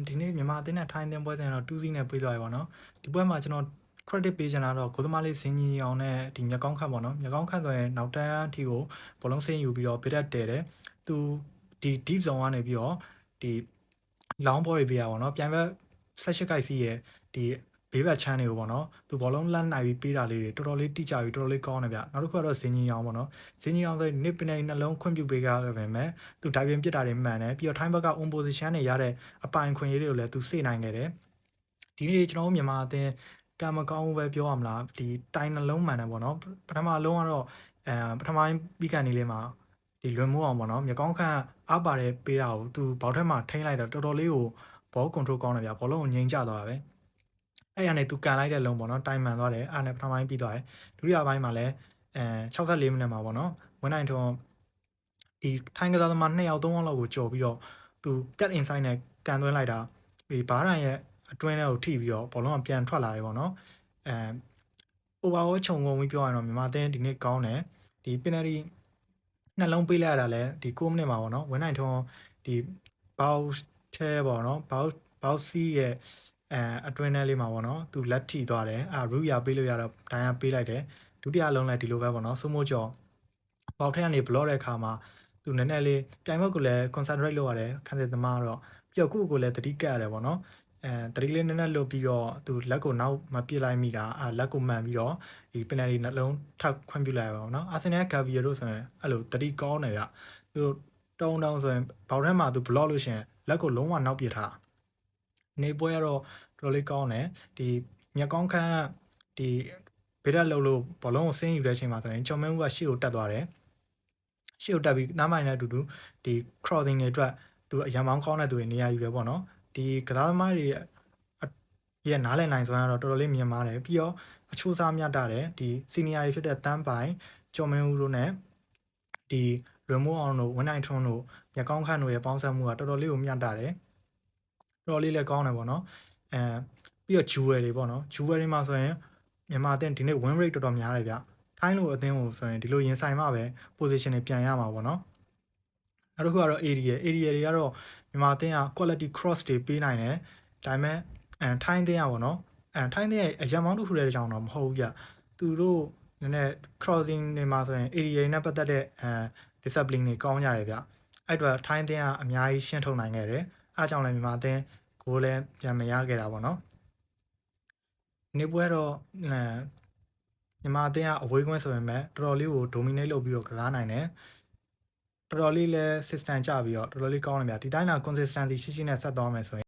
ဒီနေ့မြန်မာအသင်းနဲ့ထိုင်းအသင်းပွဲစဉ်တော့2-0နဲ့ပေးသွားပြီပေါ့နော်ဒီပွဲမှာကျွန်တော် credit ပေးချင်တာတော့ကိုသမားလေးစင်ကြီးအောင်နဲ့ဒီမြက်ကောင်းခတ်ပေါ့နော်မြက်ကောင်းခတ်ဆိုရင်နောက်တန်းအထိကိုဘောလုံးဆင်းယူပြီးတော့ပြတ်တက်တယ်သူဒီ deep zone ကနေပြီးတော့ဒီ long ball တွေပေးရပါတော့ပြန်ဘက်18ကိုက်စီးရဲ့ဒီဘေးဘက်ချမ်းတွေကိုပေါ့နော်သူဘောလုံးလန့်နိုင်ပြီးပေးတာလေးတွေတော်တော်လေးတိကျပြီးတော်တော်လေးကောင်းတယ်ဗျနောက်တစ်ခုကတော့ဇင်းကြီးအောင်ပေါ့နော်ဇင်းကြီးအောင်ဆိုရင်နှစ်ပနေနှလုံးခွင့်ပြုပေးခဲ့ပေမဲ့သူဒိုင်ပင်ပြစ်တာတွေမှန်တယ်ပြီးတော့ထိုင်းဘက်က on position တွေရတဲ့အပိုင်ခွင့်ရေးတွေကိုလည်းသူစေနိုင်ခဲ့တယ်ဒီနေ့ကျွန်တော်တို့မြန်မာအသင်းကံမကောင်းဘူးပဲပြောရမလားဒီတိုင်နှလုံးမှန်တယ်ပေါ့နော်ပထမအလုံးကတော့ပထမပြီးကန်နေလေးမှာဒီလွန်မိုးအောင်ပေါ့နော်မြေကောင်းခန့်အားပါတယ်ပေးတာကိုသူဘောက်ထက်မှာထိန်းလိုက်တော့တော်တော်လေးကိုဘောကွန်ထရိုးကောင်းတယ်ဗျာဘောလုံးကိုငြိမ်ချသွားတာပဲအဲ့ရနေသူကန်လိုက်တဲ့လုံးပေါ့နော်တိုင်မှန်သွားတယ်အားနဲ့ပထမပိုင်းပြီးသွားတယ်ဒုတိယပိုင်းမှာလည်း64မိနစ်မှာပေါ့နော်ဝင်းနိုင်ထွန်းဒီထိုင်းကစားသမား2ယောက်3ယောက်လောက်ကိုကြော်ပြီးတော့သူ cut inside နဲ့ကန်သွင်းလိုက်တာဒီဘားတိုင်ရဲ့အတွင်းထဲကိုထိပြီးတော့ဘောလုံးကပြန်ထွက်လာတယ်ပေါ့နော်overall ခြုံငုံပြီးပြောရရင်တော့မြန်မာအသင်းဒီနေ့ကောင်းတယ်ဒီ penalty နှလုံးပေးလိုက်ရတာလဲဒီ6မိနစ်မှာပေါ့နော်ဝင်းနိုင်ထွန်းဒီ bounce ထဲပေါ့နော် bounce ရဲ့အတွင်းထဲလေးမှာပေါ့နော်သူလက်ထိသွားတယ်ရူရပေးလို့ရတော့ဒိုင်ယာပေးလိုက်တယ်ဒုတိယလုံးလည်းဒီလိုပဲပေါ့နော်စိုးမိုးကျော်ပေါက်ထဲကနေ block တဲ့အခါမှာသူနည်းနည်းလေးပြိုင်ဘက်ကိုလည်း concentrate လုပ်ရတယ်ခန်းစစ်သမားတော့ပြီးတော့ကိုလည်းတတိကတ်ရတယ်ပေါ့နော်တတိလေးနည်းနည်းလွတ်ပြီးတော့သူလက်ကိုနောက်မပြစ်လိုက်မိတာလက်ကိုမှန်ပြီးတော့ဒီ penalty နှလုံးထပ်ခွင့်ပြုလိုက်ရပါတော့နော်အာဆင်နယ်ဂါဗီယတို့ဆိုရင်အဲ့လိုတတိကောင်းတယ်ဗျသူတုံဆိုရင်ဘောက်ထဲမှာသူ block လို့ရှင်လက်ကိုလုံးဝနောက်ပြစ်ထားနေပွဲကတော့တော်လေးကောင်းတယ်ဒီမြက်ကောင်းခန့်ဒီဘေးရက်လှုပ်လို့ဘောလုံးကိုဆင်းယူတဲ့အချိန်မှာဆိုရင်ကျော်မင်းဦးကရှေ့ကိုတက်သွားတယ်ရှေ့ကိုတက်ပြီးနားမိုင်နဲ့အတူတူဒီ crossing တွေအတွက်သူအရန်မောင်းကောင်းတဲ့သူတွေနေရာယူတယ်ပေါ့နော်ဒီကစားသမားတွေရဲ့နားလည်နိုင်စွမ်းကတော့တော်တော်လေးမြင်ပါတယ်ပြီးတော့အချိုးစားမြတ်တာတယ်ဒီစီနီယာတွေဖြစ်တဲ့တန်းပိုင်ကျော်မင်းဦးတို့နဲ့ဒီလွန်မိုးအောင်တို့ဝင်းနိုင်ထွန်းတို့မြက်ကောင်းခန့်တို့ရဲ့ပေါင်းစပ်မှုကတော်တော်လေးကိုမြတ်တာတယ်တော်တော်လေးလည်းကောင်းတယ်ပေါ့နော်ပြီးတော့ဂျူဝယ်တွေပေါ့နော်ဂျူဝယ်တွေမှာဆိုရင်မြန်မာအသင်းဒီနေ့ win rate တော်တော်များတယ်ဗျထိုင်းလိုအသင်းကိုဆိုရင်ဒီလိုရင်ဆိုင်မှပဲ position တွေပြန်ရမှာပေါ့နော်နောက်တစ်ခုကတော့ area တွေကတော့မြန်မာအသင်းက quality cross တွေပေးနိုင်တယ်ဒါပေမဲ့ထိုင်းအသင်းကပေါ့နော်ထိုင်းအသင်းရဲ့အရန်မောင်းတစ်ခုတည်းကြောင့်တော့မဟုတ်ဘူးဗျသူတို့နည်းနည်း crossing တွေမှာဆိုရင် area တွေနဲ့ပတ်သက်တဲ့ discipline တွေကောင်းကြတယ်ဗျအဲ့တော့ထိုင်းအသင်းကအများကြီးရှင်းထုတ်နိုင်ခဲ့တယ်အားကြောင့်လည်းမြန်မာအသင်းကိုလည်းပြန်မရခဲ့တာပေါ့နော်နေပွဲတော့မြန်မာအသင်းကအဝေးကွင်းဆိုပေမဲ့တော်တော်လေးကို dominate လုပ်ပြီးတော့ကစားနိုင်တယ်တော်တော်လေးလဲ system ကျပြီးတော့တော်တော်လေးကောင်းတယ်ဗျဒီတိုင်းလာ consistency ရှိရှိနဲ့ဆက်သွားမယ်ဆိုရင်